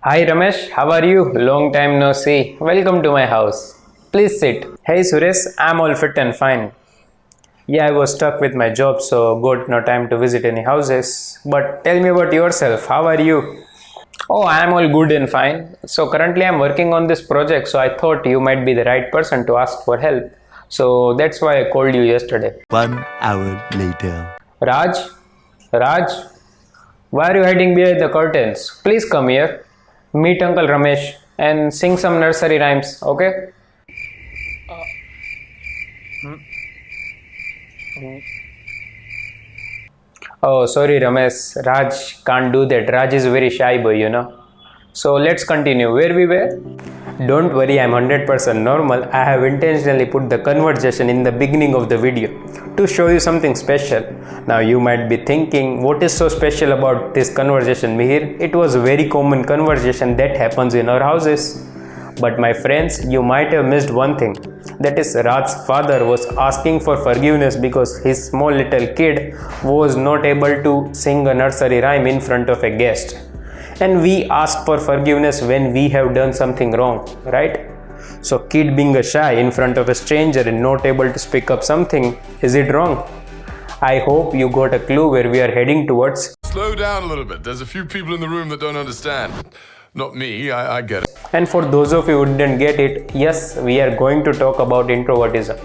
Hi Ramesh, how are you? Long time no see. Welcome to my house. Please sit. Hey Suresh, I'm all fit and fine. Yeah, I was stuck with my job, so got no time to visit any houses. But tell me about yourself. How are you? Oh, I'm all good and fine. So currently I'm working on this project, so I thought you might be the right person to ask for help. So that's why I called you yesterday. 1 hour later. Raj? Raj? Why are you hiding behind the curtains? Please come here. Meet Uncle Ramesh and sing some nursery rhymes, okay? Oh, sorry, Ramesh. Raj can't do that. Raj is a very shy boy. So let's continue. Where we were? Don't worry, I'm 100% normal. I have intentionally put the conversation in the beginning of the video to show you something special. Now you might be thinking, what is so special about this conversation, Mihir? It was a very common conversation that happens in our houses. But my friends, you might have missed one thing. That is, Raj's father was asking for forgiveness because his small little kid was not able to sing a nursery rhyme in front of a guest. And we ask for forgiveness when we have done something wrong, right? So kid being a shy in front of a stranger and not able to speak up something, is it wrong? I hope you got a clue where we are heading towards. Slow down a little bit. There's a few people in the room that don't understand. Not me, I get it. And for those of you who didn't get it, yes, we are going to talk about introvertism.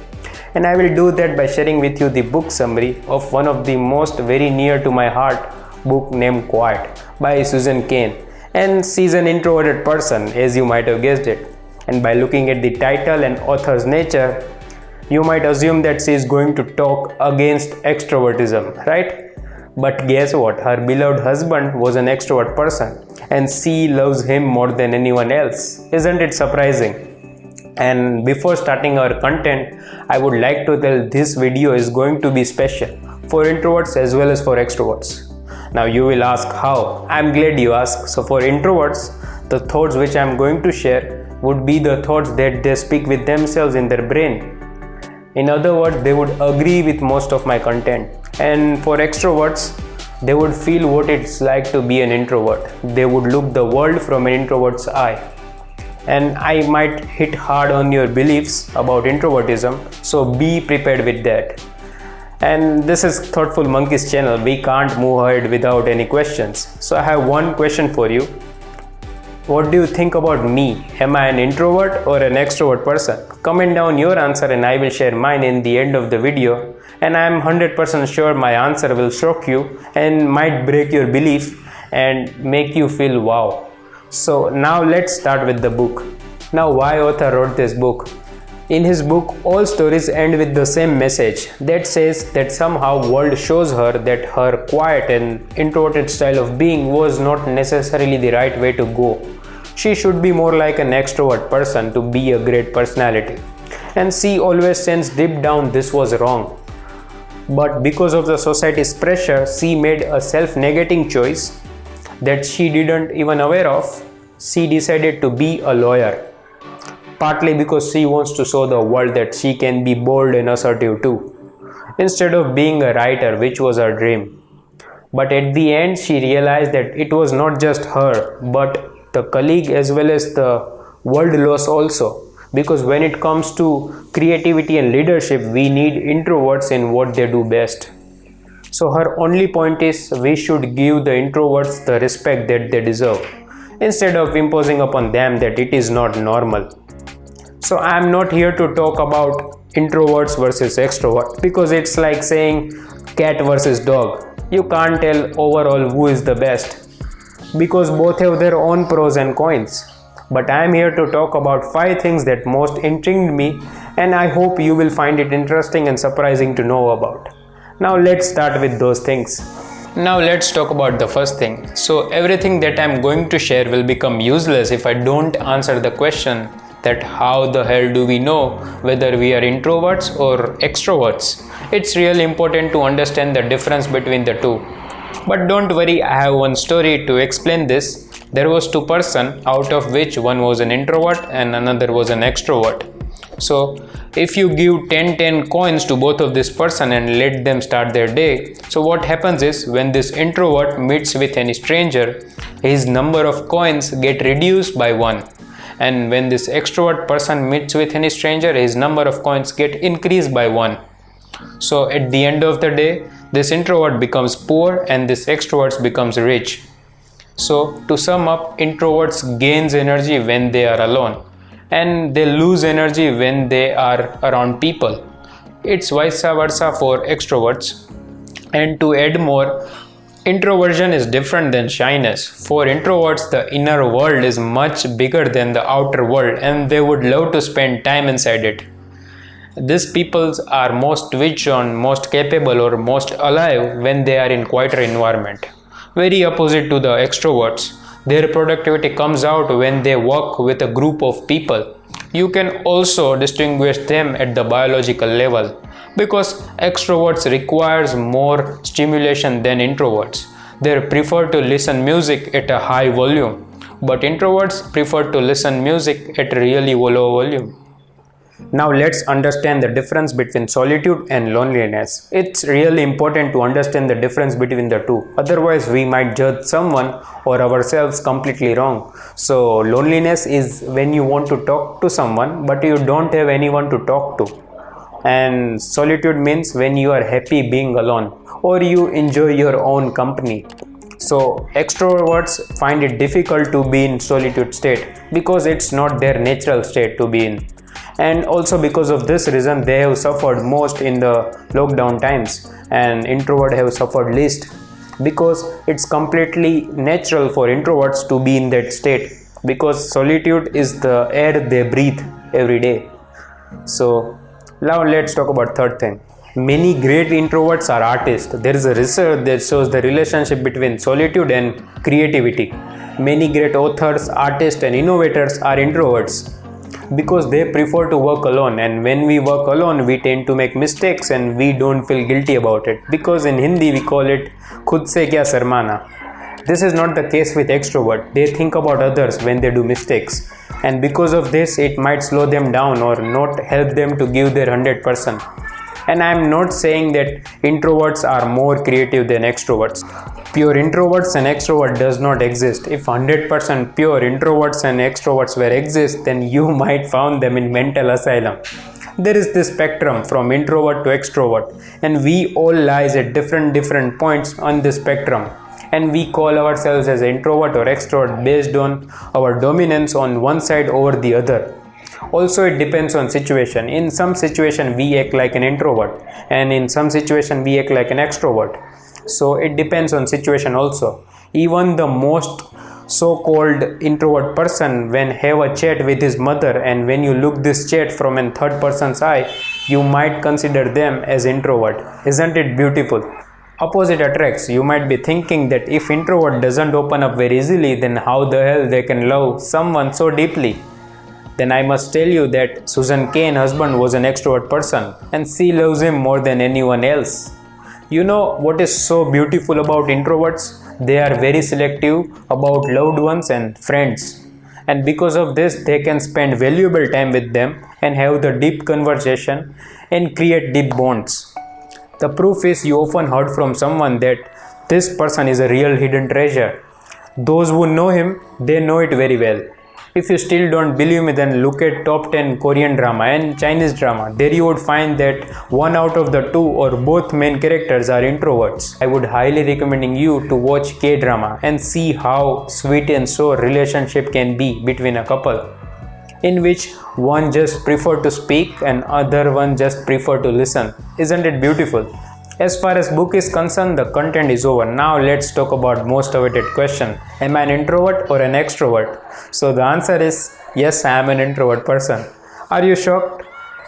And I will do that by sharing with you the book summary of one of the most very near to my heart book named Quiet by Susan Cain. And she's an introverted person, as you might have guessed it. And by looking at the title and author's nature, you might assume that she is going to talk against extrovertism, right? But guess what? Her beloved husband was an extrovert person and she loves him more than anyone else. Isn't it surprising? And before starting our content, I would like to tell this video is going to be special for introverts as well as for extroverts. Now you will ask how. I'm glad you asked. So for introverts, the thoughts which I'm going to share would be the thoughts that they speak with themselves in their brain. In other words, they would agree with most of my content. And for extroverts, they would feel what it's like to be an introvert. They would look the world from an introvert's eye. And I might hit hard on your beliefs about introvertism, so be prepared with that. And this is Thoughtful Monkey's channel. We can't move ahead without any questions. So I have one question for you. What do you think about me? Am I an introvert or an extrovert person? Comment down your answer and I will share mine in the end of the video. And I am 100% sure my answer will shock you and might break your belief and make you feel wow. So now let's start with the book. Now why author wrote this book? In his book, all stories end with the same message that says that somehow world shows her that her quiet and introverted style of being was not necessarily the right way to go. She should be more like an extrovert person to be a great personality. And she always sensed deep down this was wrong. But because of the society's pressure, she made a self-negating choice that she didn't even aware of. She decided to be a lawyer. Partly because she wants to show the world that she can be bold and assertive too, instead of being a writer, which was her dream. But at the end, she realized that it was not just her, but the colleague as well as the world loss also. Because when it comes to creativity and leadership, we need introverts in what they do best. So her only point is we should give the introverts the respect that they deserve, instead of imposing upon them that it is not normal. So I am not here to talk about introverts versus extroverts because it's like saying cat versus dog. You can't tell overall who is the best because both have their own pros and cons. But I am here to talk about 5 things that most intrigued me and I hope you will find it interesting and surprising to know about. Now let's start with those things. Now let's talk about the first thing. So everything that I'm going to share will become useless if I don't answer the question that how the hell do we know whether we are introverts or extroverts. It's really important to understand the difference between the two. But don't worry, I have one story to explain this. There was 2 persons, out of which one was an introvert and another was an extrovert. So if you give 10 coins to both of this person and let them start their day, so what happens is when this introvert meets with any stranger, his number of coins get reduced by 1. And when this extrovert person meets with any stranger, his number of coins get increased by 1. So at the end of the day, this introvert becomes poor and this extrovert becomes rich. So to sum up, introverts gains energy when they are alone and they lose energy when they are around people. It's vice versa for extroverts. And to add more, introversion is different than shyness. For introverts, the inner world is much bigger than the outer world and they would love to spend time inside it. These peoples are most switched on, most capable or most alive when they are in quieter environment. Very opposite to the extroverts. Their productivity comes out when they work with a group of people. You can also distinguish them at the biological level because extroverts requires more stimulation than introverts. They prefer to listen music at a high volume, but introverts prefer to listen music at a really low volume. Now let's understand the difference between solitude and loneliness. It's really important to understand the difference between the two. Otherwise, we might judge someone or ourselves completely wrong. So loneliness is when you want to talk to someone but you don't have anyone to talk to. And solitude means when you are happy being alone or you enjoy your own company. So extroverts find it difficult to be in solitude state because it's not their natural state to be in. And also because of this reason they have suffered most in the lockdown times and introvert have suffered least because it's completely natural for introverts to be in that state because solitude is the air they breathe every day. So now let's talk about third thing. Many great introverts are artists. There is a research that shows the relationship between solitude and creativity. Many great authors, artists and innovators are introverts because they prefer to work alone, and when we work alone we tend to make mistakes and we don't feel guilty about it because in Hindi we call it khud se kya sarmana. This is not the case with extrovert. They think about others when they do mistakes, and because of this it might slow them down or not help them to give their 100%. And I am not saying that introverts are more creative than extroverts. Pure introverts and extrovert does not exist. If 100% pure introverts and extroverts were exist, then you might found them in mental asylum. There is this spectrum from introvert to extrovert, and we all lies at different points on this spectrum, and we call ourselves as introvert or extrovert based on our dominance on one side over the other. Also, it depends on situation. In some situation we act like an introvert and in some situation we act like an extrovert. So it depends on situation also. Even the most so-called introvert person when have a chat with his mother, and when you look this chat from a third person's eye, you might consider them as introvert. Isn't it beautiful? Opposite attracts. You might be thinking that if introvert doesn't open up very easily, then how the hell they can love someone so deeply? Then I must tell you that Susan Cain's husband was an extrovert person and she loves him more than anyone else. You know what is so beautiful about introverts? They are very selective about loved ones and friends. And because of this, they can spend valuable time with them and have the deep conversation and create deep bonds. The proof is you often heard from someone that this person is a real hidden treasure. Those who know him, they know it very well. If you still don't believe me, then look at top 10 Korean drama and Chinese drama. There you would find that one out of the two or both main characters are introverts. I would highly recommend you to watch K-drama and see how sweet and sour relationship can be between a couple, in which one just prefer to speak and other one just prefer to listen. Isn't it beautiful? As far as book is concerned, the content is over. Now let's talk about most awaited question. Am I an introvert or an extrovert? So the answer is yes, I am an introvert person. Are you shocked?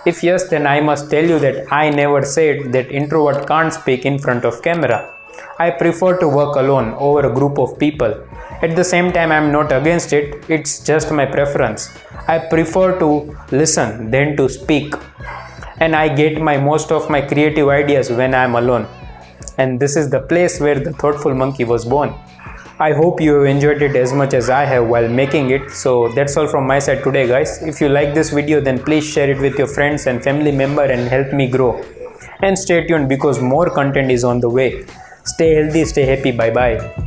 If yes, then I must tell you that I never said that introvert can't speak in front of camera. I prefer to work alone over a group of people. At the same time, I am not against it. It's just my preference. I prefer to listen than to speak. And I get most of my creative ideas when I am alone. And this is the place where the thoughtful monkey was born. I hope you have enjoyed it as much as I have while making it. So that's all from my side today, guys. If you like this video, then please share it with your friends and family member and help me grow. And stay tuned because more content is on the way. Stay healthy, stay happy. Bye bye.